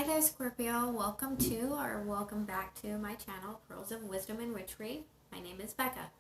Hi there, Scorpio. Welcome to or welcome back to my channel, Pearls of Wisdom and Witchery. My name is Becca.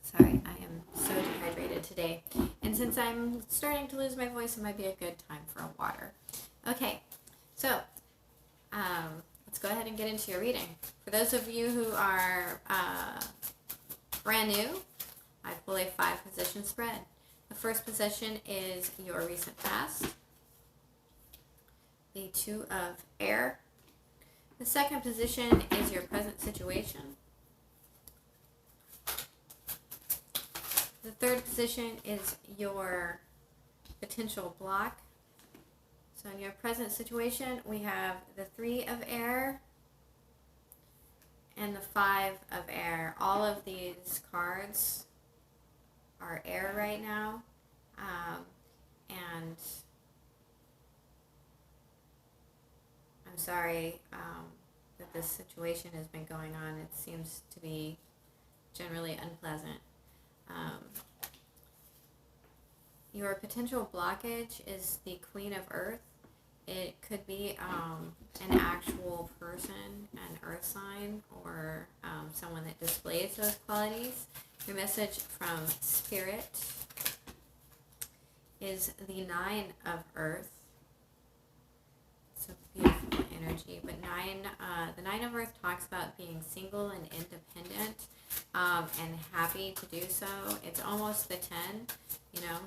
Sorry, I am so dehydrated today. And since I'm starting to lose my voice, it might be a good time for a water. Okay, so let's go ahead and get into your reading. For those of you who are brand new, I pull a 5-position spread. The first position is your recent past. The 2 of air. The second position is your present situation. The third position is your potential block. So in your present situation, we have the 3 of air and the 5 of air. All of these cards are air right now. And I'm sorry that this situation has been going on. It seems to be generally unpleasant. Your potential blockage is the Queen of Earth. It could be an actual person, an earth sign, or someone that displays those qualities. Your message from Spirit is the 9 of Earth. It's a beautiful energy, but the 9 of Earth talks about being single and independent and happy to do so. It's almost the 10, you know.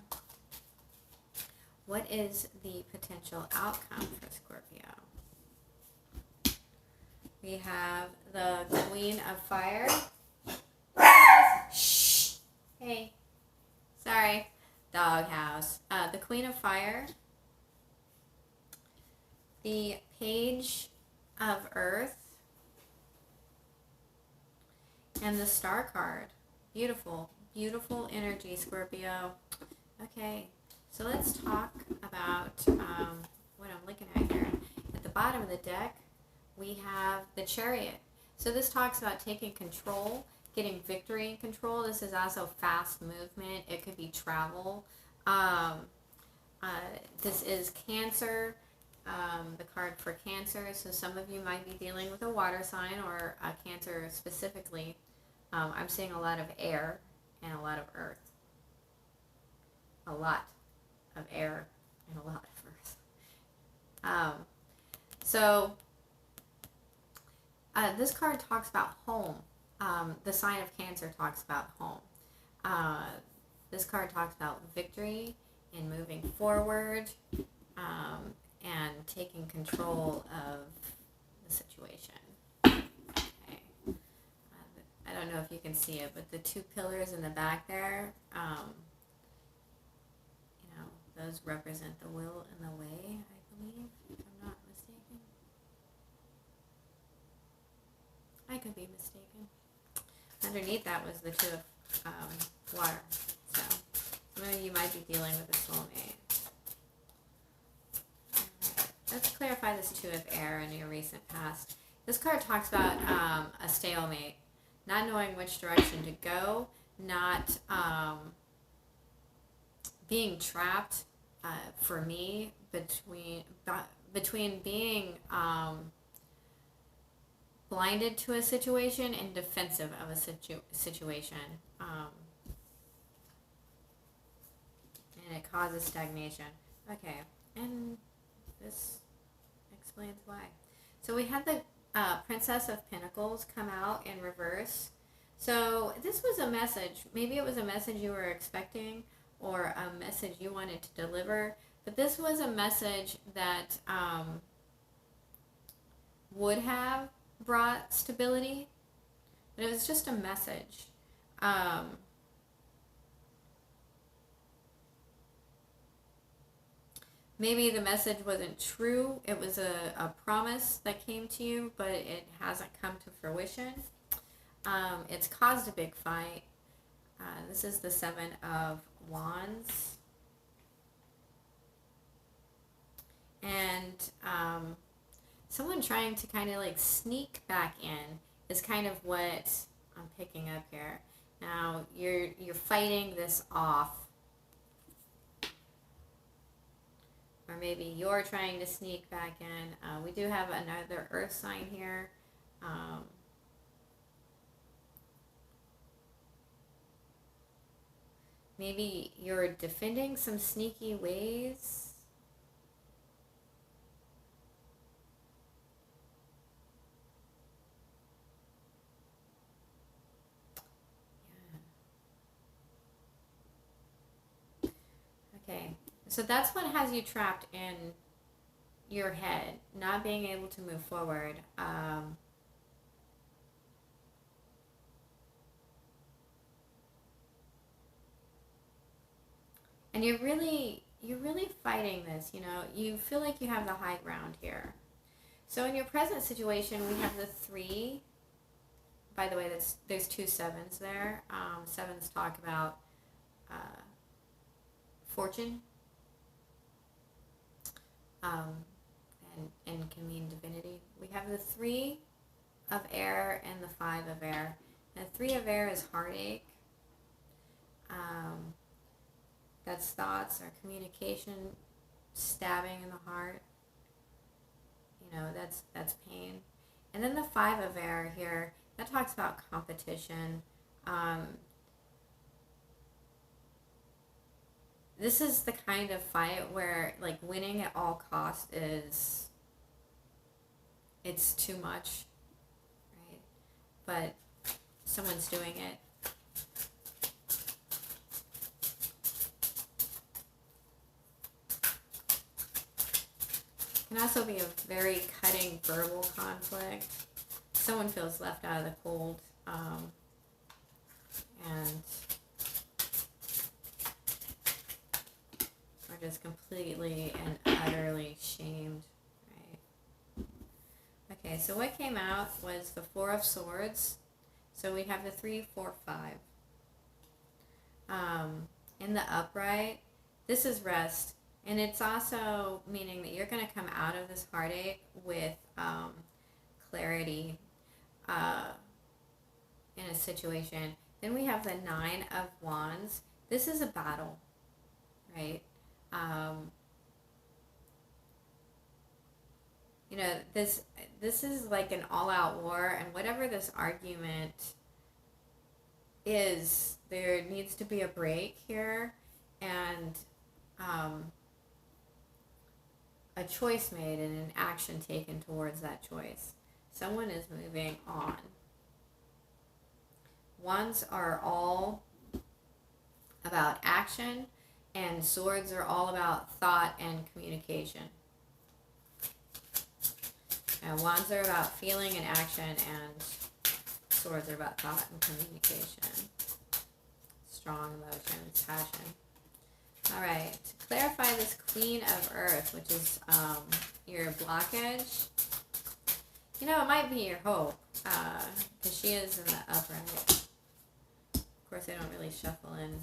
What is the potential outcome for Scorpio? We have the Queen of Fire. Shh. Hey. Sorry. Doghouse. The Queen of Fire. The Page of Earth. And the Star card. Beautiful. Beautiful energy, Scorpio. Okay. So let's talk about what I'm looking at here. At the bottom of the deck, we have the Chariot. So this talks about taking control, getting victory and control. This is also fast movement. It could be travel. This is Cancer, the card for Cancer. So some of you might be dealing with a water sign or a Cancer specifically. I'm seeing a lot of air and a lot of earth. A lot of air and a lot of earth. This card talks about home. The sign of Cancer talks about home. This card talks about victory and moving forward and taking control of the situation. Okay. I don't know if you can see it, but the 2 pillars in the back there, those represent the will and the way, I believe, if I'm not mistaken. I could be mistaken. Underneath that was the 2 of water. So some of you might be dealing with a soulmate. Right. Let's clarify this 2 of air in your recent past. This card talks about a stalemate, not knowing which direction to go, not being trapped. For me, between being blinded to a situation and defensive of a situation, and it causes stagnation. Okay, and this explains why. So we had the Princess of Pentacles come out in reverse. So this was a message. Maybe it was a message you were expecting, or a message you wanted to deliver, but this was a message that would have brought stability, but it was just a message. Maybe the message wasn't true. It was a promise that came to you, but it hasn't come to fruition. It's caused a big fight. This is the 7 of Wands. And someone trying to kind of like sneak back in is kind of what I'm picking up here. Now you're fighting this off. Or maybe you're trying to sneak back in. We do have another earth sign here. Maybe you're defending some sneaky ways. Yeah. Okay, so that's what has you trapped in your head, not being able to move forward. And you're really fighting this, you feel like you have the high ground here. So in your present situation, we have the 3. By the way, there's 2 sevens there. Sevens talk about fortune, and can mean divinity. We have the 3 of air and the 5 of air. And the 3 of air is heartache. That's thoughts or communication, stabbing in the heart. That's pain. And then the 5 of air here, that talks about competition. This is the kind of fight where, like, winning at all costs it's too much, right? But someone's doing it. It can also be a very cutting verbal conflict. Someone feels left out of the cold, and are just completely and utterly shamed, right? Okay, so what came out was the 4 of Swords. So we have the 3, 4, 5. In the upright, this is rest. And it's also meaning that you're going to come out of this heartache with clarity in a situation. Then we have the 9 of Wands. This is a battle, right? This is like an all-out war, and whatever this argument is, there needs to be a break here, and a choice made and an action taken towards that choice. Someone is moving on. Wands are all about action, and swords are all about thought and communication. And wands are about feeling and action, and swords are about thought and communication. Strong emotions, passion. All right, to clarify this Queen of Earth, which is your blockage, it might be your hope, because she is in the upright. Of course, I don't really shuffle in.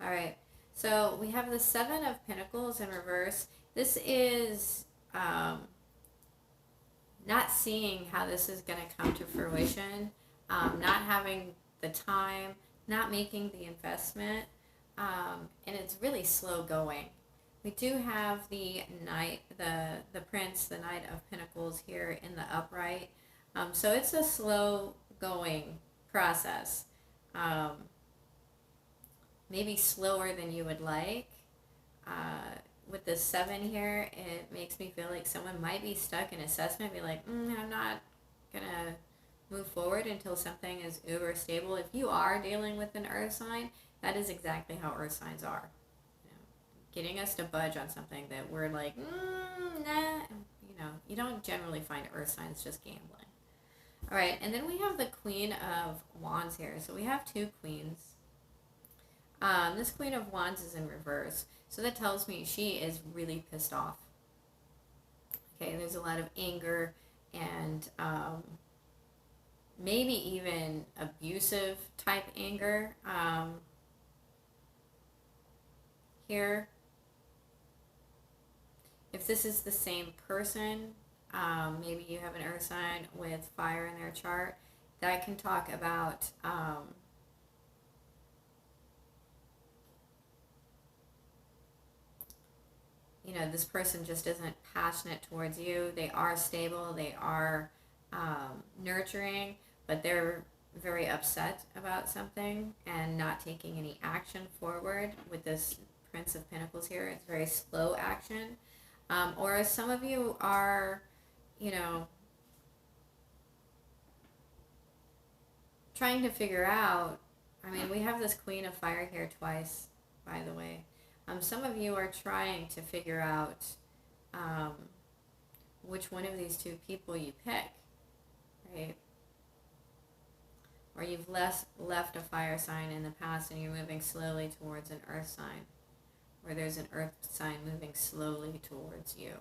All right, so we have the 7 of Pentacles in reverse. This is not seeing how this is going to come to fruition, not having the time, not making the investment. And it's really slow going. We do have the Knight, the Prince, the Knight of Pentacles here in the upright. So it's a slow going process. Maybe slower than you would like. With the 7 here, it makes me feel like someone might be stuck in assessment, be like, I'm not gonna move forward until something is uber stable. If you are dealing with an earth sign, that is exactly how earth signs are. Getting us to budge on something that we're like, nah. You don't generally find earth signs just gambling. All right, and then we have the Queen of Wands here. So we have 2 queens. This Queen of Wands is in reverse. So that tells me she is really pissed off. Okay, there's a lot of anger and maybe even abusive type anger here. If this is the same person, maybe you have an earth sign with fire in their chart, that can talk about this person just isn't passionate towards you. They are stable, they are nurturing, but they're very upset about something and not taking any action forward with this Prince of Pentacles here. It's very slow action. Or some of you are, trying to figure out, we have this Queen of Fire here twice, by the way. Some of you are trying to figure out which one of these two people you pick, right? Or you've left a fire sign in the past and you're moving slowly towards an earth sign, or there's an earth sign moving slowly towards you.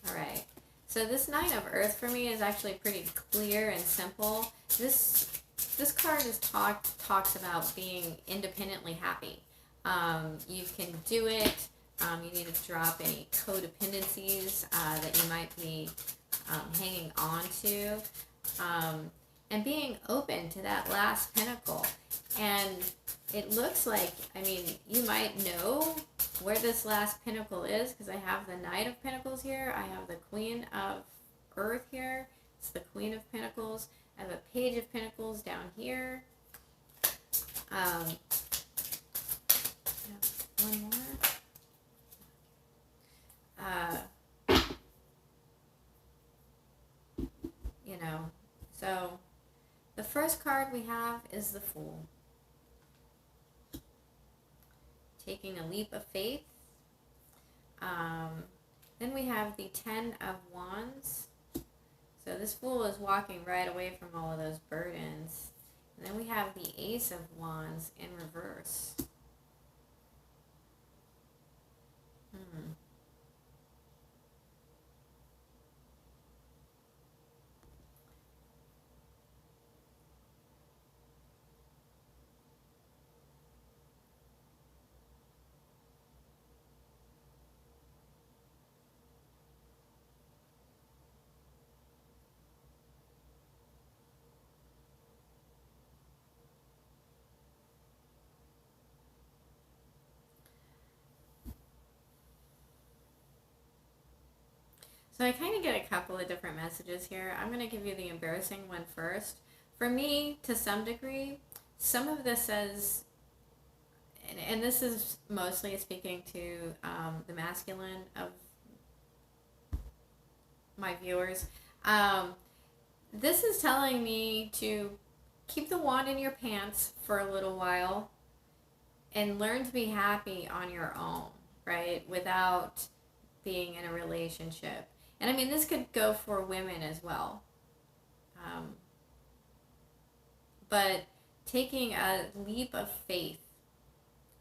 All right. So this Nine of Earth for me is actually pretty clear and simple. This card talks about being independently happy. You can do it. You need to drop any codependencies that you might be hanging on to. And being open to that last pentacle. And it looks like, you might know where this last pinnacle is, because I have the Knight of Pentacles here. I have the Queen of Earth here. It's the Queen of Pentacles. I have a Page of Pentacles down here. One more. So the first card we have is the Fool. Taking a leap of faith. Then we have the Ten of Wands. So this Fool is walking right away from all of those burdens. And then we have the Ace of Wands in reverse. So I kind of get a couple of different messages here. I'm going to give you the embarrassing one first. For me, to some degree, some of this says, and this is mostly speaking to the masculine of my viewers. This is telling me to keep the wand in your pants for a little while and learn to be happy on your own, right? Without being in a relationship. And this could go for women as well. But taking a leap of faith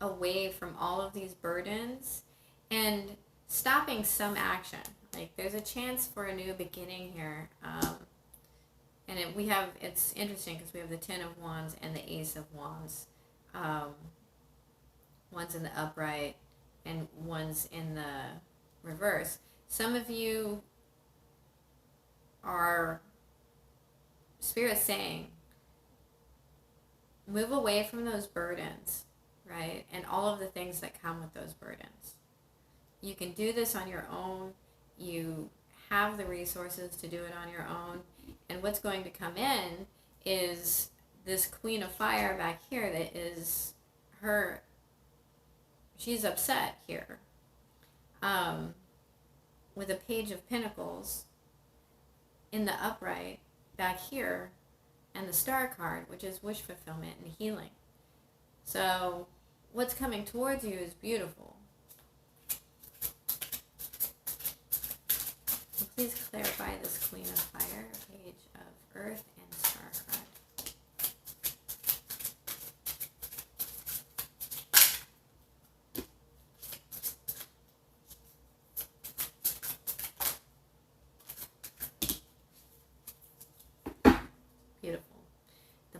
away from all of these burdens and stopping some action. Like, there's a chance for a new beginning here. And it's interesting because we have the Ten of Wands and the Ace of Wands. One's in the upright and one's in the reverse. Some of you are, Spirit saying, move away from those burdens, right? And all of the things that come with those burdens. You can do this on your own. You have the resources to do it on your own. And what's going to come in is this Queen of Fire back here that is she's upset here. With a Page of Pentacles in the upright back here, and the Star card, which is wish fulfillment and healing. So what's coming towards you is beautiful. So please clarify this Queen of Fire, Page of Earth, and Star card.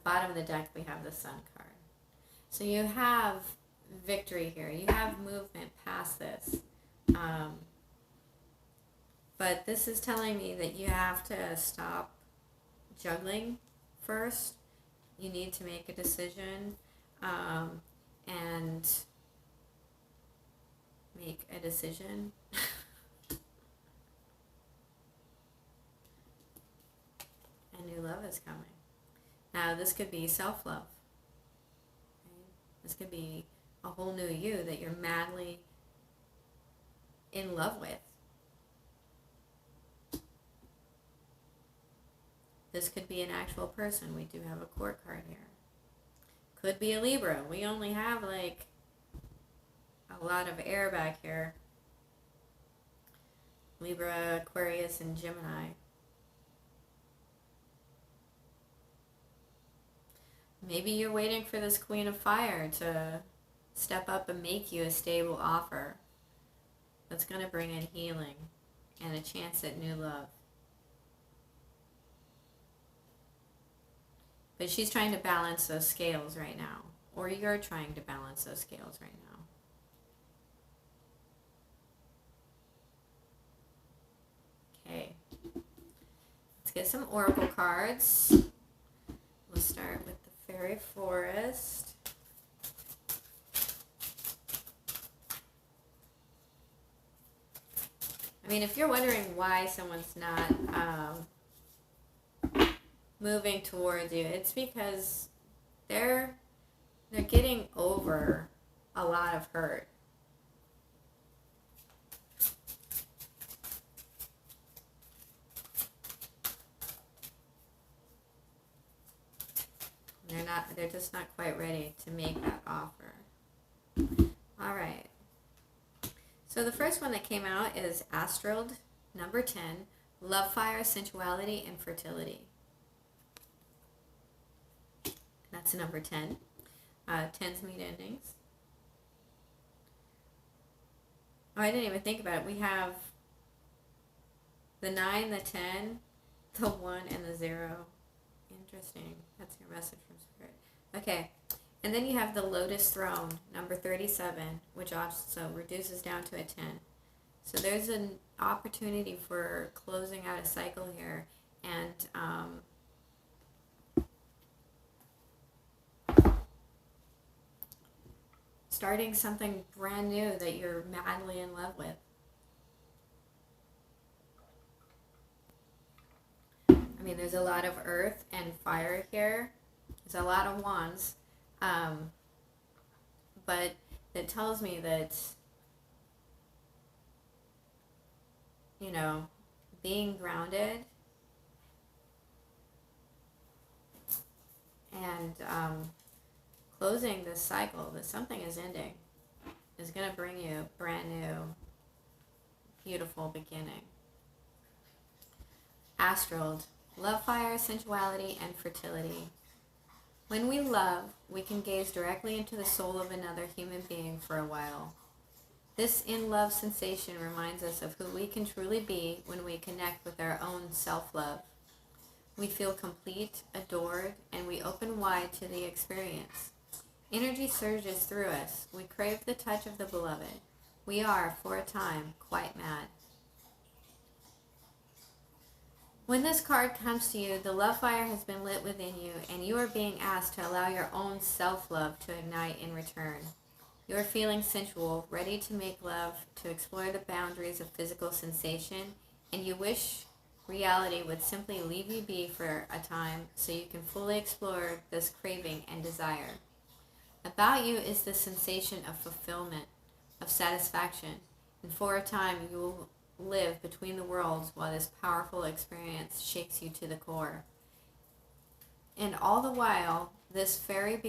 Bottom of the deck, we have the Sun card. So you have victory here. You have movement past this. But this is telling me that you have to stop juggling first. You need to make a decision. and make a decision. And new love is coming. Now, this could be self-love. Right? This could be a whole new you that you're madly in love with. This could be an actual person. We do have a court card here. Could be a Libra. We only have like a lot of air back here. Libra, Aquarius, and Gemini. Maybe you're waiting for this Queen of Fire to step up and make you a stable offer that's going to bring in healing and a chance at new love. But she's trying to balance those scales right now. Or you're trying to balance those scales right now. Okay. Let's get some oracle cards. We'll start with the Fairy Forest. I mean, if you're wondering why someone's not moving towards you, it's because they're getting over a lot of hurt. They're just not quite ready to make that offer. All right. So the first one that came out is Astral, number 10, Love, Fire, Sensuality, and Fertility. That's number 10. 10s meet endings. Oh, I didn't even think about it. We have the 9, the 10, the 1, and the 0. Interesting. That's your message from Spirit. Okay. And then you have the Lotus Throne, number 37, which also reduces down to a 10. So there's an opportunity for closing out a cycle here and starting something brand new that you're madly in love with. I mean, there's a lot of earth and fire here. There's a lot of wands. But it tells me that, you know, being grounded and closing this cycle, that something is ending, is going to bring you a brand new, beautiful beginning. Astral, love, fire, sensuality, and fertility. When we love, we can gaze directly into the soul of another human being for a while. This in-love sensation reminds us of who we can truly be when we connect with our own self-love. We feel complete, adored, and we open wide to the experience. Energy surges through us. We crave the touch of the beloved. We are, for a time, quite mad. When this card comes to you, the love fire has been lit within you, and you are being asked to allow your own self-love to ignite in return. You are feeling sensual, ready to make love, to explore the boundaries of physical sensation, and you wish reality would simply leave you be for a time so you can fully explore this craving and desire. About you is the sensation of fulfillment, of satisfaction, and for a time you will live between the worlds while this powerful experience shakes you to the core. And all the while, this fairy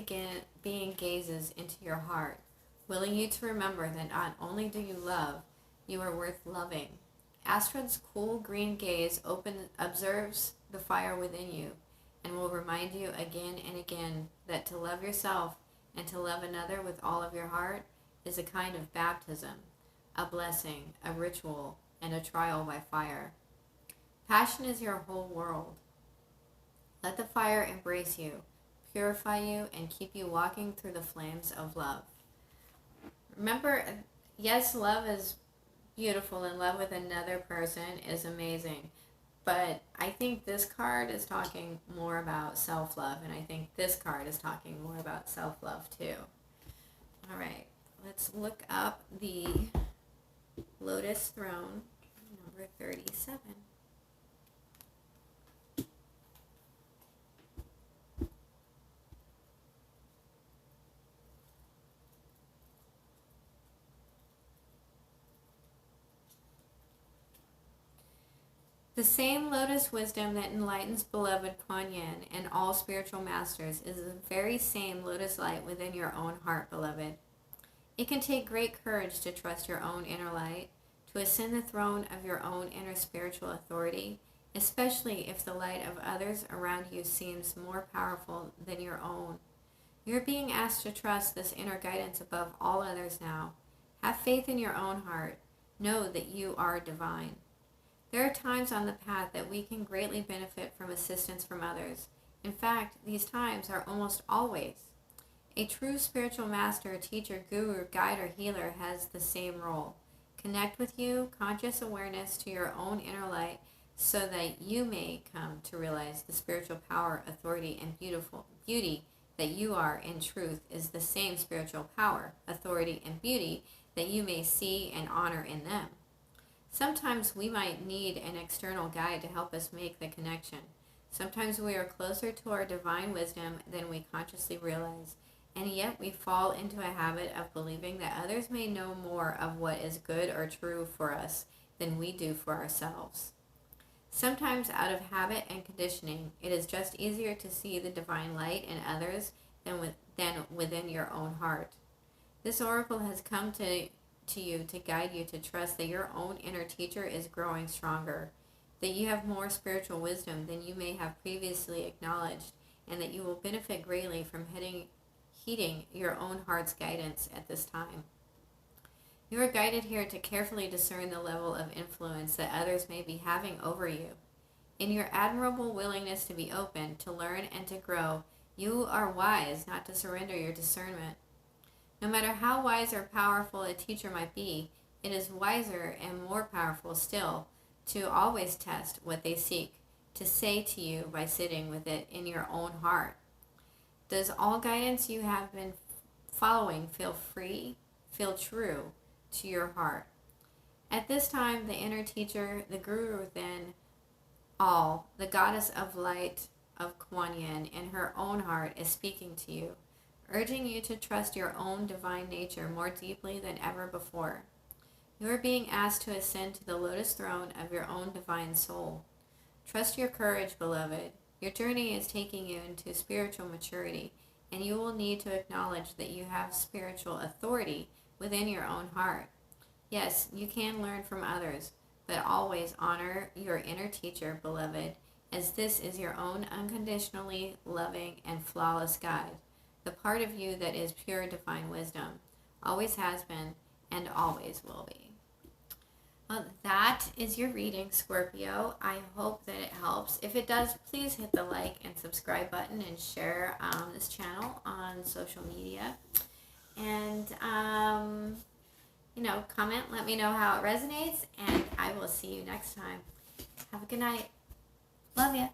being gazes into your heart, willing you to remember that not only do you love, you are worth loving. Astral's cool green gaze observes the fire within you and will remind you again and again that to love yourself and to love another with all of your heart is a kind of baptism, a blessing, a ritual, and a trial by fire. Passion is your whole world. Let the fire embrace you, purify you, and keep you walking through the flames of love. Remember, yes, love is beautiful, and love with another person is amazing. But I think this card is talking more about self-love, and I think this card is talking more about self-love too. All right, let's look up the Lotus Throne, number 37. The same lotus wisdom that enlightens beloved Kuan Yin and all spiritual masters is the very same lotus light within your own heart, beloved. It can take great courage to trust your own inner light, to ascend the throne of your own inner spiritual authority, especially if the light of others around you seems more powerful than your own. You're being asked to trust this inner guidance above all others now. Have faith in your own heart. Know that you are divine. There are times on the path that we can greatly benefit from assistance from others. In fact, these times are almost always. A true spiritual master, teacher, guru, guide, or healer has the same role. Connect with you, conscious awareness to your own inner light so that you may come to realize the spiritual power, authority, and beauty that you are in truth is the same spiritual power, authority, and beauty that you may see and honor in them. Sometimes we might need an external guide to help us make the connection. Sometimes we are closer to our divine wisdom than we consciously realize, and yet we fall into a habit of believing that others may know more of what is good or true for us than we do for ourselves. Sometimes out of habit and conditioning, it is just easier to see the divine light in others than within your own heart. This oracle has come to you to guide you to trust that your own inner teacher is growing stronger, that you have more spiritual wisdom than you may have previously acknowledged, and that you will benefit greatly from heeding your own heart's guidance at this time. You are guided here to carefully discern the level of influence that others may be having over you. In your admirable willingness to be open, to learn, and to grow, you are wise not to surrender your discernment. No matter how wise or powerful a teacher might be, it is wiser and more powerful still to always test what they seek to say to you by sitting with it in your own heart. Does all guidance you have been following feel free, feel true to your heart? At this time, the inner teacher, the guru within all, the goddess of light of Kuan Yin in her own heart is speaking to you, urging you to trust your own divine nature more deeply than ever before. You are being asked to ascend to the lotus throne of your own divine soul. Trust your courage, beloved. Your journey is taking you into spiritual maturity, and you will need to acknowledge that you have spiritual authority within your own heart. Yes, you can learn from others, but always honor your inner teacher, beloved, as this is your own unconditionally loving and flawless guide, the part of you that is pure divine wisdom, always has been, and always will be. Well, that is your reading, Scorpio. I hope that it helps. If it does, please hit the like and subscribe button and share this channel on social media. And, comment, let me know how it resonates, and I will see you next time. Have a good night. Love ya.